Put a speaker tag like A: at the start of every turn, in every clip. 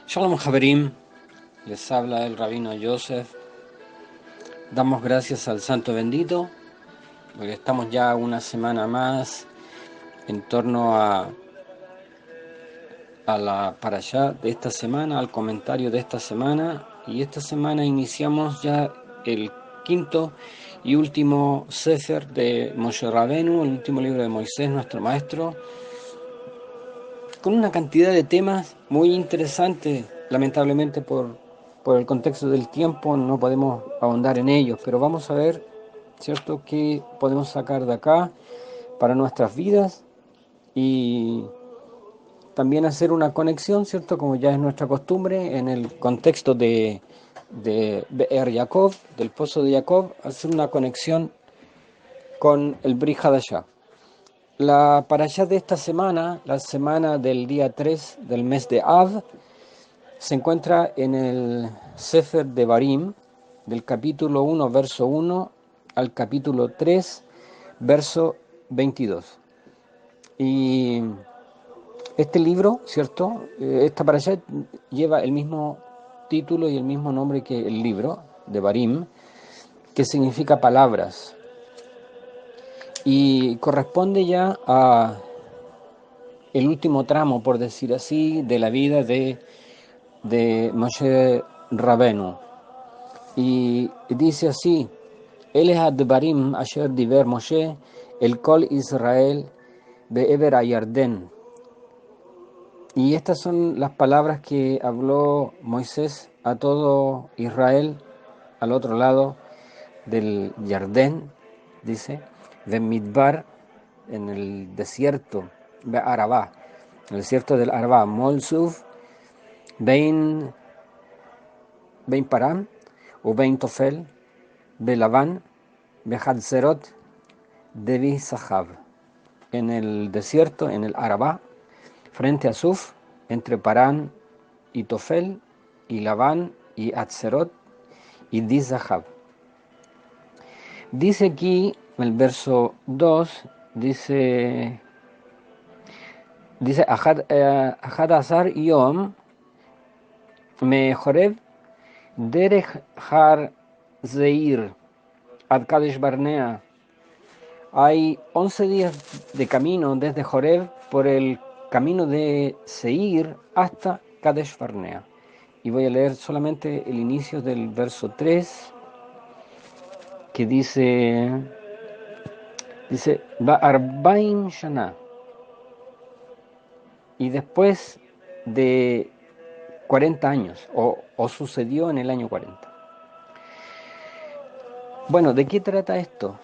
A: Shalom Haverim, les habla el rabino Joseph. Damos gracias al Santo Bendito, porque estamos ya una semana más en torno a la parashá de esta semana, al comentario de esta semana. Y esta semana iniciamos ya el quinto y último Sefer de Moshe Rabenu, el último libro de Moisés, nuestro maestro, con una cantidad de temas muy interesantes. Lamentablemente por el contexto del tiempo no podemos ahondar en ellos, pero vamos a ver, ¿cierto?, qué podemos sacar de acá para nuestras vidas y también hacer una conexión, ¿cierto?, como ya es nuestra costumbre, en el contexto de Be'er Yaakov, del pozo de Jacob, hacer una conexión con el Brit Hadashah. La parashá de esta semana, la semana del día 3 del mes de Av, se encuentra en el Sefer de Barim, del capítulo 1, verso 1, al capítulo 3, verso 22. Y este libro, ¿cierto? Esta parashá lleva el mismo título y el mismo nombre que el libro de Barim, que significa palabras. Y corresponde ya a el último tramo, por decir así, de la vida de Moshe Rabenu. Y dice así: Ele adbarim asher diver Moshe el kol Israel be'ever ayarden. Y estas son las palabras que habló Moisés a todo Israel al otro lado del Yardén, dice, de Midbar, en el desierto de Arabá, en el desierto del Arabá, Molsuf, Bein Param, o Bein Tofel, Belaván, Behadzerot, Devi Sahab, en el desierto, en el Arabá, frente a Suf, entre Parán y Tofel, y Labán y Atzerot y Dizahab. Dice aquí, en el verso 2, dice Ahad Azar Yom Me Joreb Derech Har Zeir Ad Kadesh Barnea. Hay 11 días de camino desde Joreb por el camino de Seir hasta Kadesh Barnea. Y voy a leer solamente el inicio del verso 3, que dice Ba'arbaim Shana. Y después de 40 años, o sucedió en el año 40. Bueno, ¿de qué trata esto?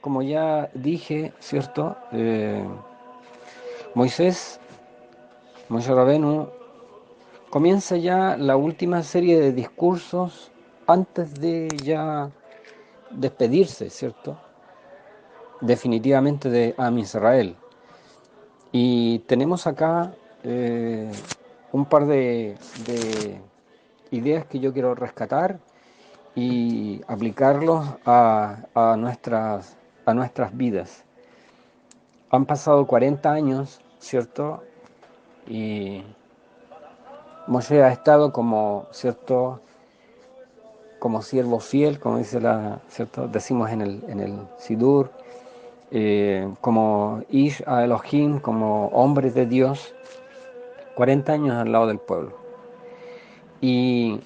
A: Como ya dije, ¿cierto? Moisés Rabenu comienza ya la última serie de discursos antes de ya despedirse, ¿cierto?, definitivamente de Am Israel. Y tenemos acá un par de ideas que yo quiero rescatar y aplicarlos a nuestras vidas. Han pasado 40 años, ¿cierto? Y Moshe ha estado como, ¿cierto?, como siervo fiel, como dice ¿cierto?, decimos en el Sidur, como Ish a Elohim, como hombre de Dios, 40 años al lado del pueblo. Y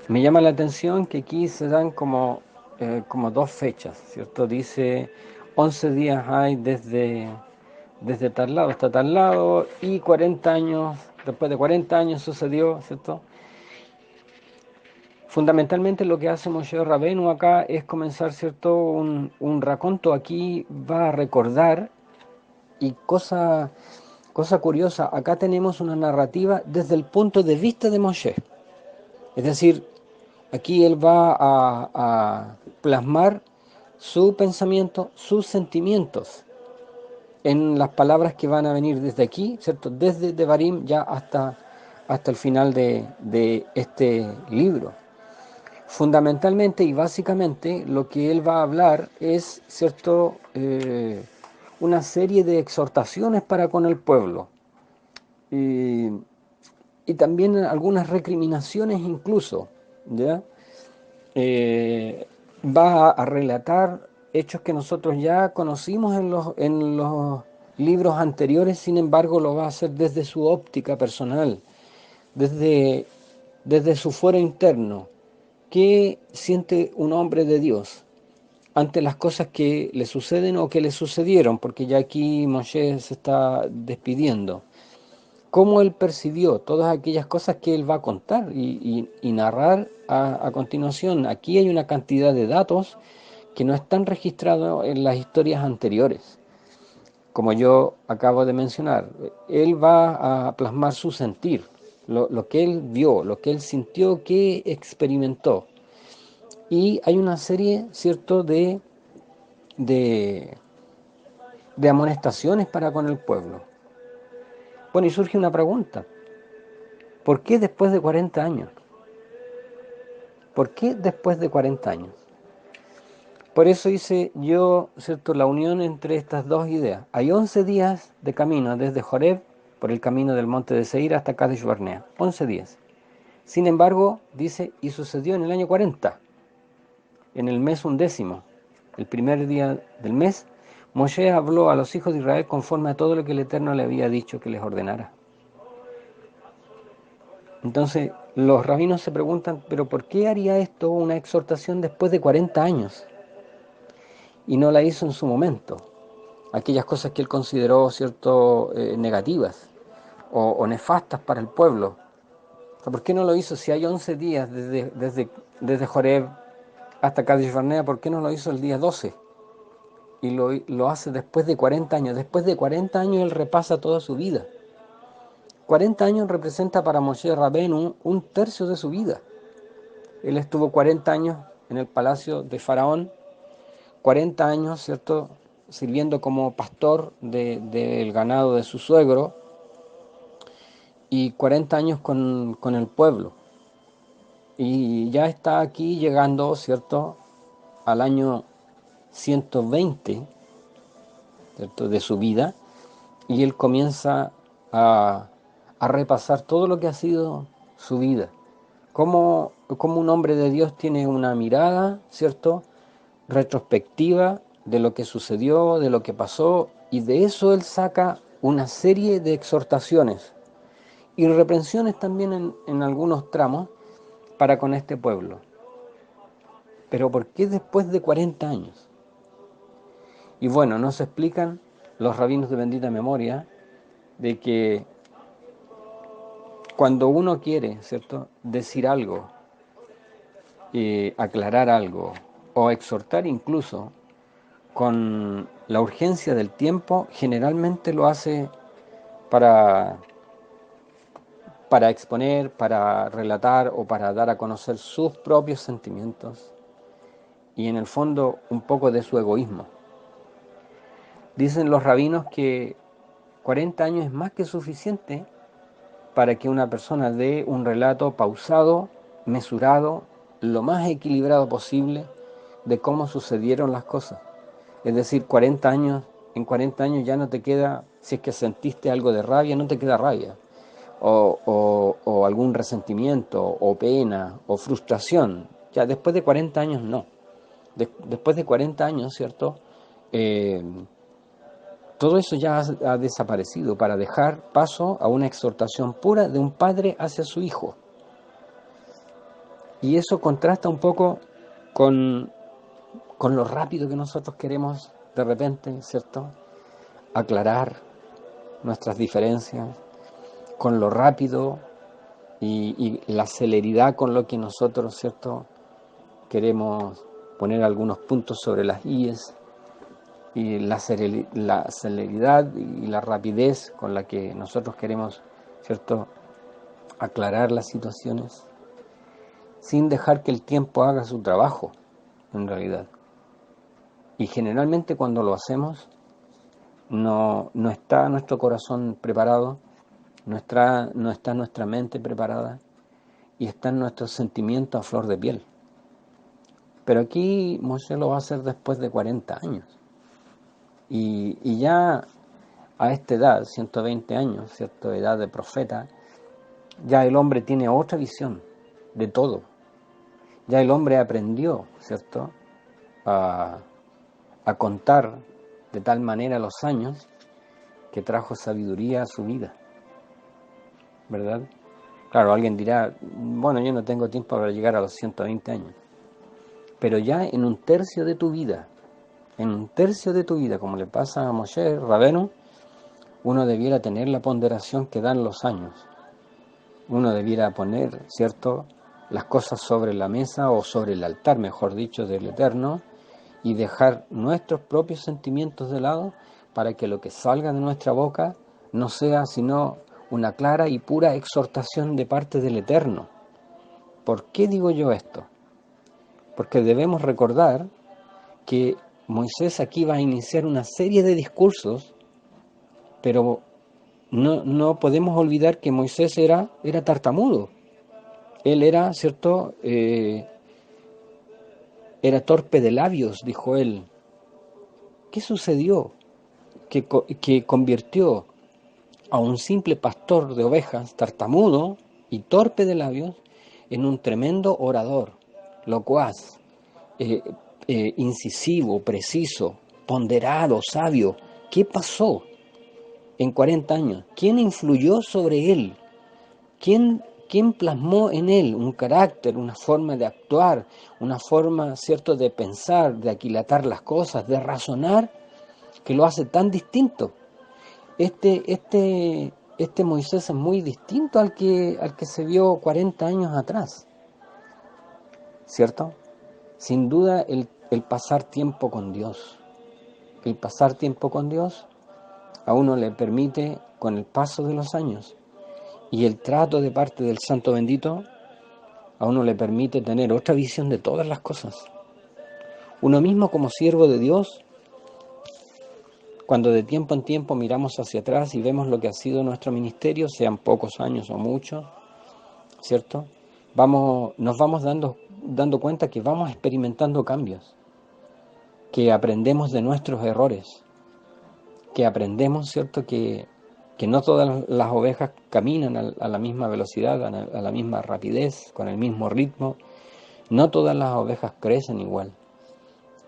A: me llama la atención que aquí se dan como dos fechas, ¿cierto? Dice 11 días hay desde tal lado hasta tal lado, y 40 años, después de 40 años sucedió, ¿cierto? Fundamentalmente lo que hace Moshe Rabenu acá es comenzar, ¿cierto?, un raconto. Aquí va a recordar, y cosa curiosa, acá tenemos una narrativa desde el punto de vista de Moshe. Es decir, aquí él va a plasmar su pensamiento, sus sentimientos, en las palabras que van a venir desde aquí, ¿cierto?, desde Devarim ya hasta el final de este libro. Fundamentalmente y básicamente lo que él va a hablar es, ¿cierto?, una serie de exhortaciones para con el pueblo. y, y también algunas recriminaciones incluso, ¿ya? Va a relatar hechos que nosotros ya conocimos en los libros anteriores, sin embargo lo va a hacer desde su óptica personal, desde, desde su fuero interno. ¿Qué siente un hombre de Dios ante las cosas que le suceden o que le sucedieron? Porque ya aquí Moshe se está despidiendo. ¿Cómo él percibió todas aquellas cosas que él va a contar y narrar a continuación? Aquí hay una cantidad de datos que no están registrados en las historias anteriores. Como yo acabo de mencionar, él va a plasmar su sentir, lo que él vio, lo que él sintió, que experimentó. Y hay una serie, ¿cierto?, de, de amonestaciones para con el pueblo. Bueno, y surge una pregunta. ¿Por qué después de 40 años? ¿Por qué después de 40 años? Por eso hice yo, ¿cierto?, la unión entre estas dos ideas. Hay 11 días de camino desde Joreb, por el camino del monte de Seir hasta Kadesh Barnea. 11 días. Sin embargo, dice, y sucedió en el año 40, en el mes 11, el primer día del mes, Moshe habló a los hijos de Israel conforme a todo lo que el Eterno le había dicho que les ordenara. Entonces, los rabinos se preguntan, ¿pero por qué haría esto una exhortación después de 40 años? Y no la hizo en su momento. Aquellas cosas que él consideró, ¿cierto?, negativas o nefastas para el pueblo. O sea, ¿por qué no lo hizo si hay 11 días desde Joreb hasta Kadesh Barnea? ¿Por qué no lo hizo el día 12? Y lo hace después de 40 años. Después de 40 años él repasa toda su vida. 40 años representa para Moshe Rabenu un tercio de su vida. Él estuvo 40 años en el palacio de Faraón, 40 años, ¿cierto?, sirviendo como pastor del ganado de su suegro, y 40 años con el pueblo. Y ya está aquí llegando, ¿cierto?, al año 120, ¿cierto?, de su vida, y él comienza a, a repasar todo lo que ha sido su vida. Cómo un hombre de Dios tiene una mirada, ¿cierto?, retrospectiva de lo que sucedió, de lo que pasó, y de eso él saca una serie de exhortaciones y reprensiones también en algunos tramos para con este pueblo. Pero ¿por qué después de 40 años? Y bueno, nos explican los rabinos de bendita memoria de que cuando uno quiere, ¿cierto?, decir algo, aclarar algo o exhortar incluso con la urgencia del tiempo, generalmente lo hace para, para exponer, para relatar o para dar a conocer sus propios sentimientos y en el fondo un poco de su egoísmo. Dicen los rabinos que 40 años es más que suficiente para que una persona dé un relato pausado, mesurado, lo más equilibrado posible de cómo sucedieron las cosas. Es decir, 40 años, en 40 años ya no te queda, si es que sentiste algo de rabia, no te queda rabia, o algún resentimiento, o pena, o frustración. Ya después de 40 años no. Después de 40 años, ¿cierto?, Eh, todo eso ya ha desaparecido para dejar paso a una exhortación pura de un padre hacia su hijo. Y eso contrasta un poco con, con lo rápido que nosotros queremos de repente, ¿cierto?, aclarar nuestras diferencias, con lo rápido y la celeridad con lo que nosotros, ¿cierto?, queremos poner algunos puntos sobre las íes, y la celeridad y la rapidez con la que nosotros queremos, ¿cierto?, aclarar las situaciones, sin dejar que el tiempo haga su trabajo, en realidad. Y generalmente cuando lo hacemos, no está nuestro corazón preparado, no está nuestra mente preparada, y están nuestros sentimientos a flor de piel. Pero aquí Moshe lo va a hacer después de 40 años. Y ya a esta edad, 120 años, ¿cierto? Edad de profeta, ya el hombre tiene otra visión de todo. Ya el hombre aprendió, ¿cierto?, a, a contar de tal manera los años que trajo sabiduría a su vida, ¿verdad? Claro, alguien dirá, bueno, yo no tengo tiempo para llegar a los 120 años, pero ya en un tercio de tu vida, como le pasa a Moshe Rabenu, uno debiera tener la ponderación que dan los años. Uno debiera poner, ¿cierto?, las cosas sobre la mesa o sobre el altar, mejor dicho, del Eterno, y dejar nuestros propios sentimientos de lado para que lo que salga de nuestra boca no sea sino una clara y pura exhortación de parte del Eterno. ¿Por qué digo yo esto? Porque debemos recordar que Moisés aquí va a iniciar una serie de discursos, pero no podemos olvidar que Moisés era tartamudo. Él era, ¿cierto?, era torpe de labios, dijo él. ¿Qué sucedió? Que convirtió a un simple pastor de ovejas, tartamudo y torpe de labios, en un tremendo orador, locuaz, eh, incisivo, preciso, ponderado, sabio. ¿Qué pasó en 40 años? ¿Quién influyó sobre él? ¿Quién plasmó en él un carácter, una forma de actuar, una forma, ¿cierto?, de pensar, de aquilatar las cosas, de razonar, que lo hace tan distinto? Este Moisés es muy distinto al que se vio 40 años atrás, ¿cierto? Sin duda el pasar tiempo con Dios. El pasar tiempo con Dios a uno le permite, con el paso de los años y el trato de parte del Santo Bendito, a uno le permite tener otra visión de todas las cosas. Uno mismo como siervo de Dios, cuando de tiempo en tiempo miramos hacia atrás y vemos lo que ha sido nuestro ministerio, sean pocos años o muchos, ¿cierto? Nos vamos dando cuenta que vamos experimentando cambios, que aprendemos de nuestros errores, que aprendemos, ¿cierto?, que no todas las ovejas caminan a la misma velocidad, a la misma rapidez, con el mismo ritmo. No todas las ovejas crecen igual,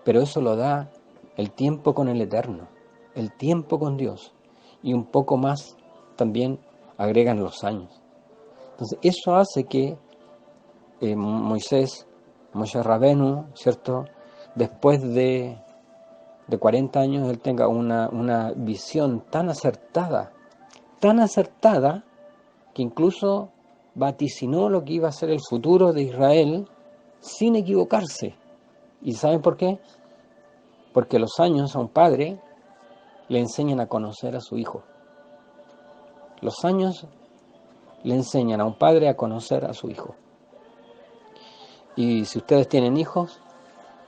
A: pero eso lo da el tiempo con el Eterno, el tiempo con Dios, y un poco más también agregan los años. Entonces eso hace que Moshe Rabenu, ¿cierto?, después de 40 años, él tenga una visión tan acertada, que incluso vaticinó lo que iba a ser el futuro de Israel sin equivocarse. ¿Y saben por qué? Porque los años a un padre le enseñan a conocer a su hijo. Los años le enseñan a un padre a conocer a su hijo. Y si ustedes tienen hijos,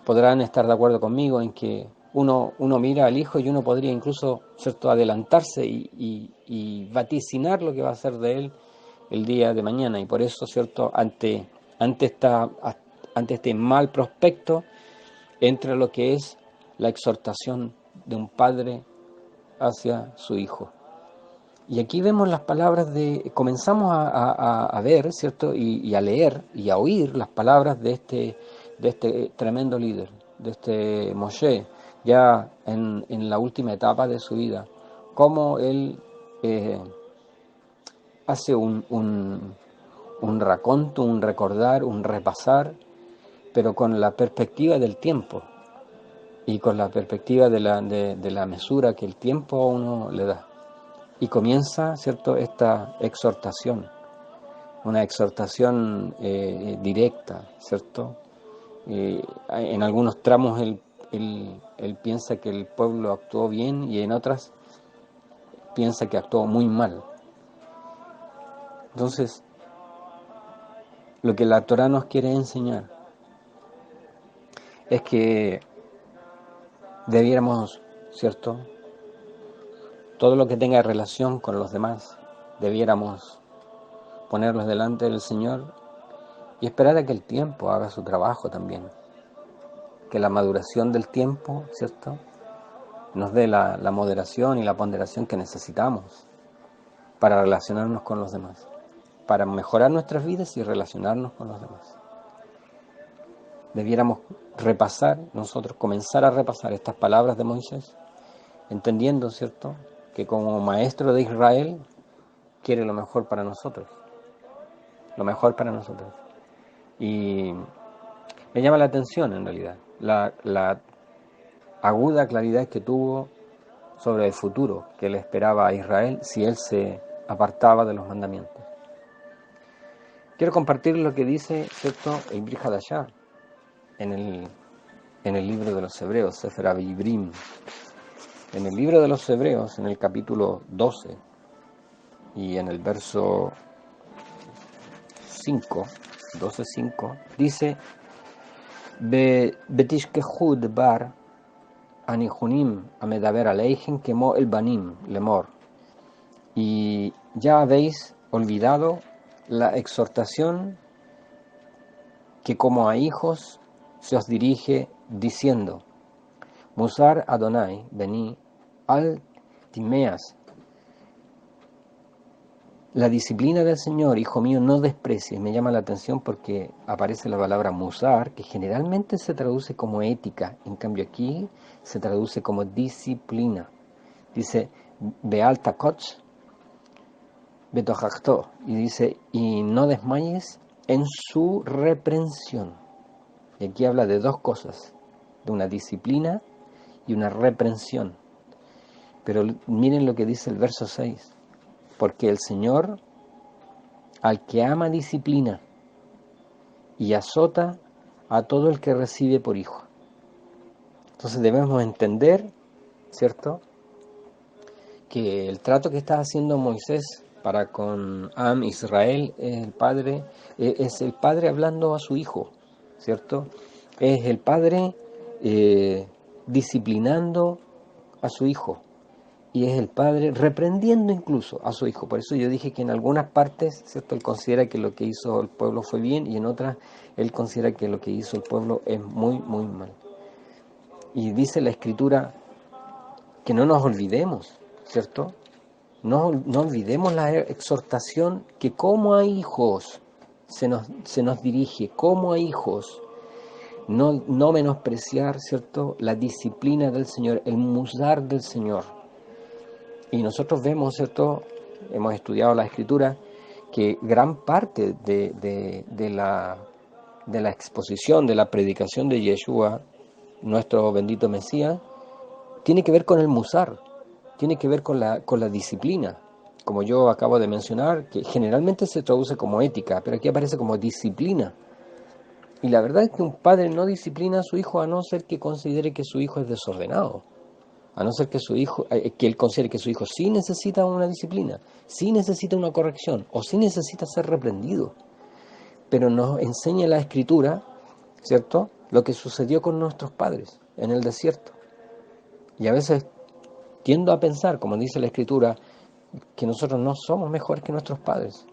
A: podrán estar de acuerdo conmigo en que uno mira al hijo y uno podría incluso, ¿cierto?, adelantarse y vaticinar lo que va a ser de él el día de mañana. Y por eso, ¿cierto?, ante este mal prospecto, entra lo que es la exhortación de un padre hacia su hijo. Y aquí vemos las palabras comenzamos a ver, ¿cierto?, y a leer y a oír las palabras de este tremendo líder, de este Moshe, ya en la última etapa de su vida, cómo él hace un raconto, un recordar, un repasar, pero con la perspectiva del tiempo y con la perspectiva de la mesura que el tiempo a uno le da. Y comienza, ¿cierto?, esta exhortación, una exhortación directa, ¿cierto? En algunos tramos él piensa que el pueblo actuó bien y en otras piensa que actuó muy mal. Entonces, lo que la Torá nos quiere enseñar es que debiéramos, ¿cierto?, todo lo que tenga relación con los demás, debiéramos ponerlos delante del Señor y esperar a que el tiempo haga su trabajo también. Que la maduración del tiempo, ¿cierto?, nos dé la moderación y la ponderación que necesitamos para relacionarnos con los demás, para mejorar nuestras vidas y relacionarnos con los demás. Debiéramos repasar, nosotros comenzar a repasar estas palabras de Moisés, entendiendo, ¿cierto?, que como maestro de Israel quiere lo mejor para nosotros, lo mejor para nosotros. Y me llama la atención, en realidad, la aguda claridad que tuvo sobre el futuro que le esperaba a Israel si él se apartaba de los mandamientos. Quiero compartir lo que dice, ¿cierto?, el Brit Hadashah en el libro de los Hebreos, Sefer HaVe'ibrim. En el libro de los Hebreos, en el capítulo 12 y en el verso 5, 12:5, dice: Betishkehu debar anihunim amedaber aleihem kemo el banim lemor. Y ya habéis olvidado la exhortación que como a hijos se os dirige diciendo: Musar Adonai beni al timeas. La disciplina del Señor, hijo mío, no desprecies. Me llama la atención porque aparece la palabra musar, que generalmente se traduce como ética, en cambio aquí se traduce como disciplina. Dice beal takot betohachto, y dice: y no desmayes en su reprensión. Y aquí habla de dos cosas, de una disciplina y una reprensión. Pero miren lo que dice el verso 6: porque el Señor al que ama disciplina y azota a todo el que recibe por hijo. Entonces debemos entender, ¿cierto?, que el trato que está haciendo Moisés para con Am Israel es el padre hablando a su hijo, ¿cierto? Es el padre disciplinando a su hijo. Y es el padre reprendiendo incluso a su hijo. Por eso yo dije que en algunas partes, ¿cierto?, él considera que lo que hizo el pueblo fue bien, y en otras él considera que lo que hizo el pueblo es muy, muy mal. Y dice la Escritura que no nos olvidemos, ¿cierto? No olvidemos la exhortación que como a hijos se nos dirige, como a hijos. No menospreciar, ¿cierto?, la disciplina del Señor, el musar del Señor. Y nosotros vemos, ¿cierto?, hemos estudiado la Escritura, que gran parte de la exposición, de la predicación de Yeshua, nuestro bendito Mesías, tiene que ver con el musar, tiene que ver con la disciplina. Como yo acabo de mencionar, que generalmente se traduce como ética, pero aquí aparece como disciplina. Y la verdad es que un padre no disciplina a su hijo a no ser que considere que su hijo es desordenado. A no ser que que él considere que su hijo sí necesita una disciplina, sí necesita una corrección, o sí necesita ser reprendido. Pero nos enseña la Escritura, ¿cierto?, lo que sucedió con nuestros padres en el desierto. Y a veces tiendo a pensar, como dice la Escritura, que nosotros no somos mejores que nuestros padres.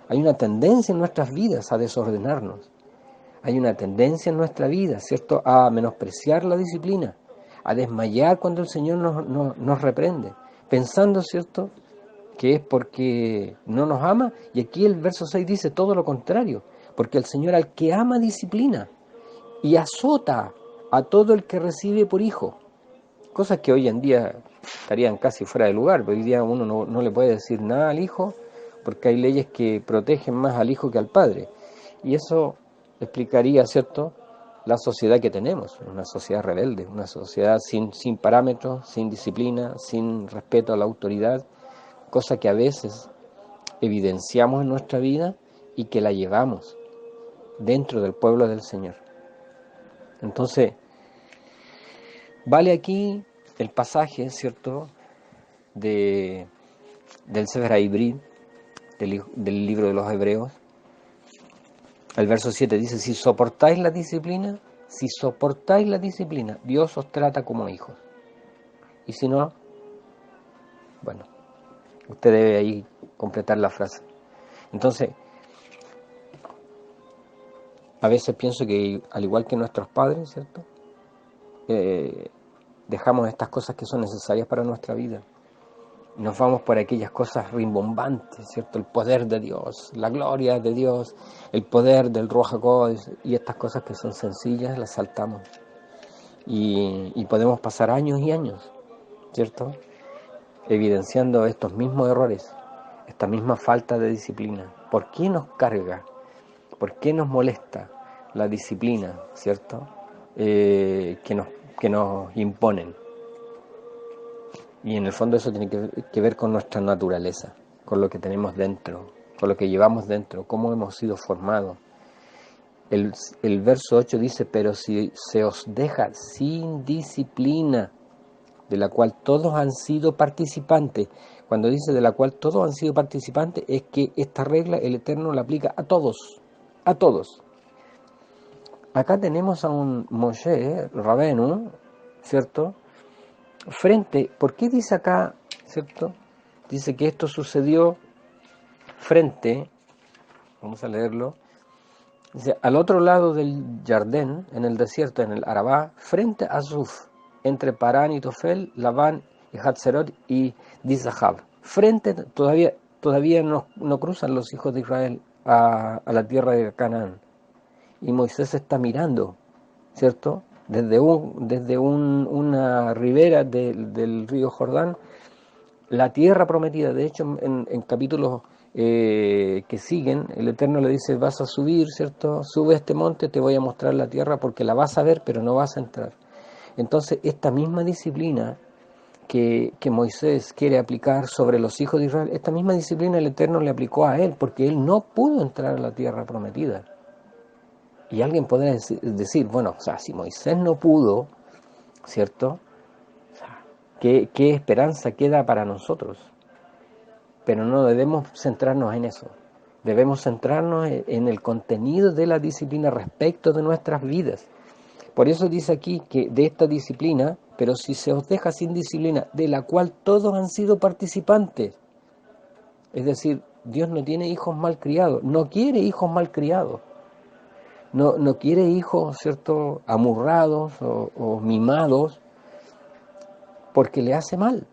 A: Hay una tendencia en nuestras vidas a desordenarnos. Hay una tendencia en nuestra vida, ¿cierto?, a menospreciar la disciplina, a desmayar cuando el Señor nos reprende, pensando, ¿cierto?, que es porque no nos ama. Y aquí el verso 6 dice todo lo contrario: porque el Señor al que ama disciplina y azota a todo el que recibe por hijo. Cosas que hoy en día estarían casi fuera de lugar, porque hoy día uno no le puede decir nada al hijo, porque hay leyes que protegen más al hijo que al padre. Y eso explicaría, ¿cierto?, la sociedad que tenemos, una sociedad rebelde, una sociedad sin parámetros, sin disciplina, sin respeto a la autoridad, cosa que a veces evidenciamos en nuestra vida y que la llevamos dentro del pueblo del Señor. Entonces, vale aquí el pasaje, ¿cierto?, del Sefer HaVe'ibrim, del libro de los Hebreos. El verso 7 dice: si soportáis la disciplina, Dios os trata como hijos. Y si no, bueno, usted debe ahí completar la frase. Entonces, a veces pienso que al igual que nuestros padres, ¿cierto?, dejamos estas cosas que son necesarias para nuestra vida. Nos vamos por aquellas cosas rimbombantes, ¿cierto? El poder de Dios, la gloria de Dios, el poder del Ruach HaKodesh, y estas cosas que son sencillas las saltamos. Y podemos pasar años y años, ¿cierto? Evidenciando estos mismos errores, esta misma falta de disciplina. ¿Por qué nos carga? ¿Por qué nos molesta la disciplina, ¿cierto? Que nos imponen. Y en el fondo eso tiene que ver con nuestra naturaleza, con lo que tenemos dentro, con lo que llevamos dentro, cómo hemos sido formados. El verso 8 dice, pero si se os deja sin disciplina, de la cual todos han sido participantes. Cuando dice de la cual todos han sido participantes, es que esta regla el Eterno la aplica a todos, a todos. Acá tenemos a un Moshe Rabenu, ¿cierto? ¿Por qué dice acá, cierto? Dice que esto sucedió frente, vamos a leerlo, dice, al otro lado del Jardín, en el desierto, en el Arabá, frente a Zuf, entre Parán y Tofel, Labán y Hatzerot y Dizahab. Frente, todavía no cruzan los hijos de Israel a la tierra de Canaán. Y Moisés está mirando, ¿cierto? Desde una ribera del río Jordán, la tierra prometida. De hecho, en capítulos que siguen, el Eterno le dice, vas a subir, ¿cierto? Sube a este monte, te voy a mostrar la tierra porque la vas a ver, pero no vas a entrar. Entonces, esta misma disciplina que Moisés quiere aplicar sobre los hijos de Israel, esta misma disciplina el Eterno le aplicó a él, porque él no pudo entrar a la tierra prometida. Y alguien podrá decir, bueno, o sea, si Moisés no pudo, ¿cierto? O sea, ¿qué esperanza queda para nosotros? Pero no debemos centrarnos en eso. Debemos centrarnos en el contenido de la disciplina respecto de nuestras vidas. Por eso dice aquí que de esta disciplina, pero si se os deja sin disciplina, de la cual todos han sido participantes. Es decir, Dios no tiene hijos malcriados, no quiere hijos malcriados. No quiere hijos, ¿cierto?, amurrados o mimados, porque le hace mal.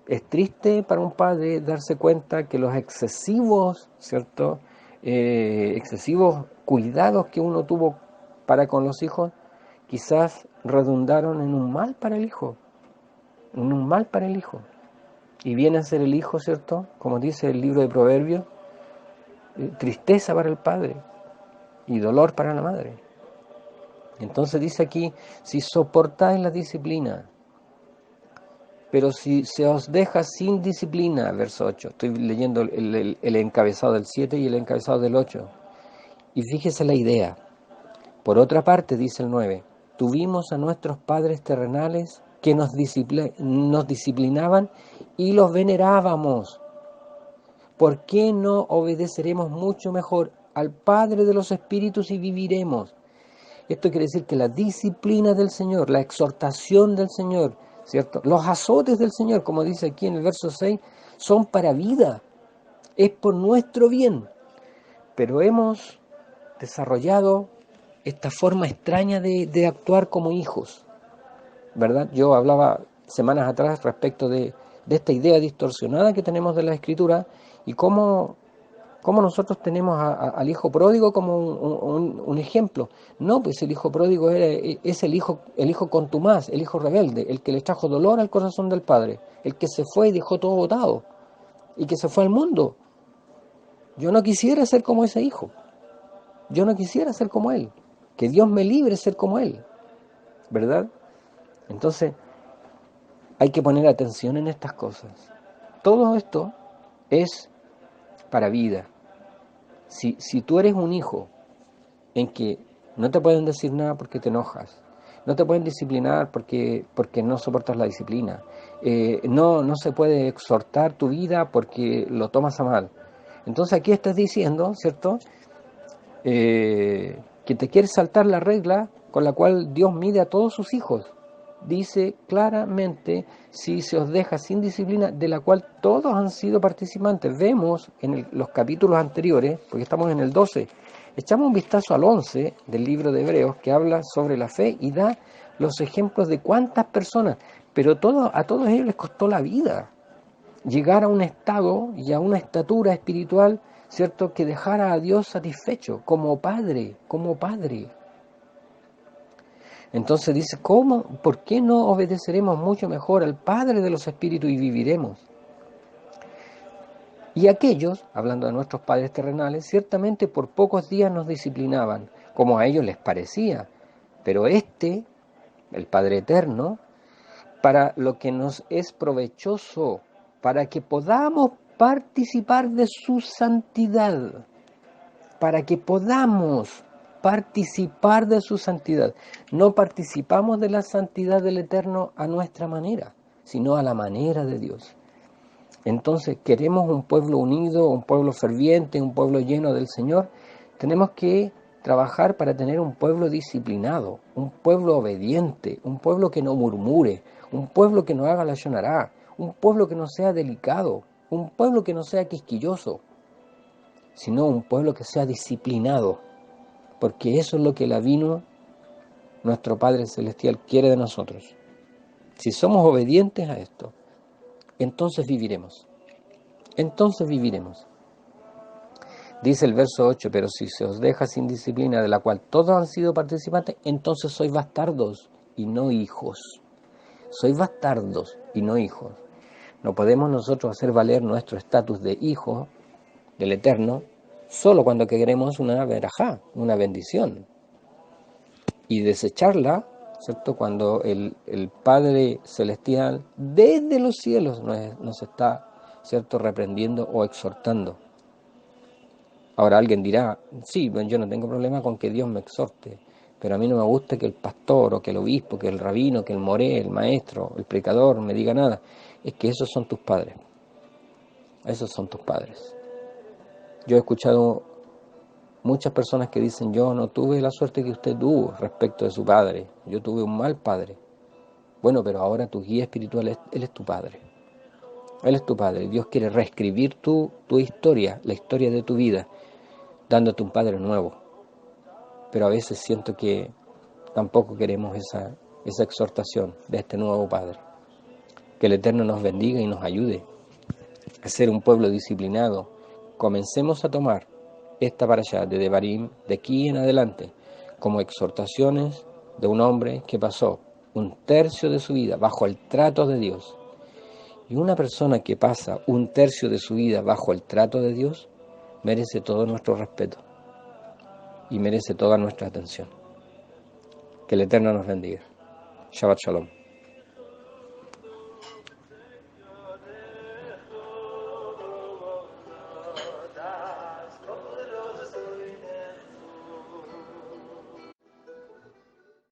A: Es triste para un padre darse cuenta que los excesivos, ¿cierto?, excesivos cuidados que uno tuvo para con los hijos, quizás redundaron en un mal para el hijo, en un mal para el hijo. Y viene a ser el hijo, ¿cierto?, como dice el libro de Proverbios, tristeza para el padre y dolor para la madre. Entonces dice aquí, si soportáis la disciplina, pero si se os deja sin disciplina, verso 8, estoy leyendo el encabezado del 7 y el encabezado del 8, y fíjese la idea. Por otra parte, dice el 9, tuvimos a nuestros padres terrenales que nos disciplinaban y los venerábamos. ¿Por qué no obedeceremos mucho mejor al Padre de los Espíritus y viviremos? Esto quiere decir que la disciplina del Señor, la exhortación del Señor, ¿cierto?, los azotes del Señor, como dice aquí en el verso 6, son para vida, es por nuestro bien. Pero hemos desarrollado esta forma extraña de actuar como hijos, ¿verdad? Yo hablaba semanas atrás respecto de esta idea distorsionada que tenemos de la Escritura y cómo nosotros tenemos al hijo pródigo como un ejemplo. No, pues el hijo pródigo es el hijo contumaz, el hijo rebelde, el que le trajo dolor al corazón del padre, el que se fue y dejó todo botado y que se fue al mundo. Yo no quisiera ser como ese hijo. Yo no quisiera ser como él. Que Dios me libre de ser como él, ¿verdad? Entonces, hay que poner atención en estas cosas. Todo esto es para vida. Si tú eres un hijo en que no te pueden decir nada porque te enojas, no te pueden disciplinar porque no soportas la disciplina, no se puede exhortar tu vida porque lo tomas a mal. Entonces aquí estás diciendo, ¿cierto?, que te quieres saltar la regla con la cual Dios mide a todos sus hijos. Dice claramente, si se os deja sin disciplina, de la cual todos han sido participantes. Vemos en los capítulos anteriores, porque estamos en el 12, echamos un vistazo al 11 del libro de Hebreos, que habla sobre la fe y da los ejemplos de cuántas personas, pero a todos ellos les costó la vida llegar a un estado y a una estatura espiritual, ¿cierto?, que dejara a Dios satisfecho, como Padre, como Padre. Entonces dice, ¿cómo? ¿Por qué no obedeceremos mucho mejor al Padre de los Espíritus y viviremos? Y aquellos, hablando de nuestros padres terrenales, ciertamente por pocos días nos disciplinaban, como a ellos les parecía, pero el Padre Eterno, para lo que nos es provechoso, para que podamos participar de su santidad, para que podamos participar de su santidad. No participamos de la santidad del Eterno a nuestra manera, sino a la manera de Dios. Entonces, queremos un pueblo unido, un pueblo ferviente, un pueblo lleno del Señor. Tenemos que trabajar para tener un pueblo disciplinado, un pueblo obediente, un pueblo que no murmure, un pueblo que no haga la shonará, un pueblo que no sea delicado, un pueblo que no sea quisquilloso, sino un pueblo que sea disciplinado, porque eso es lo que el Avino, nuestro Padre Celestial, quiere de nosotros. Si somos obedientes a esto, entonces viviremos. Entonces viviremos. Dice el verso 8, pero si se os deja sin disciplina de la cual todos han sido participantes, entonces sois bastardos y no hijos. Sois bastardos y no hijos. No podemos nosotros hacer valer nuestro estatus de hijo del Eterno solo cuando queremos una verajá, una bendición. Y desecharla, ¿cierto?, cuando el Padre Celestial desde los cielos nos está, ¿cierto?, reprendiendo o exhortando. Ahora alguien dirá, sí, bueno, yo no tengo problema con que Dios me exhorte, pero a mí no me gusta que el pastor o que el obispo, que el rabino, que el moré, el maestro, el predicador me diga nada. Es que esos son tus padres. Esos son tus padres. Yo he escuchado muchas personas que dicen, yo no tuve la suerte que usted tuvo respecto de su padre. Yo tuve un mal padre. Bueno, pero ahora tu guía espiritual, Él es tu padre. Él es tu padre. Dios quiere reescribir tu historia, la historia de tu vida, dándote un padre nuevo. Pero a veces siento que tampoco queremos esa exhortación de este nuevo Padre. Que el Eterno nos bendiga y nos ayude a ser un pueblo disciplinado. Comencemos a tomar esta parashá de Devarim de aquí en adelante como exhortaciones de un hombre que pasó un tercio de su vida bajo el trato de Dios. Y una persona que pasa un tercio de su vida bajo el trato de Dios merece todo nuestro respeto y merece toda nuestra atención. Que el Eterno nos bendiga. Shabbat Shalom.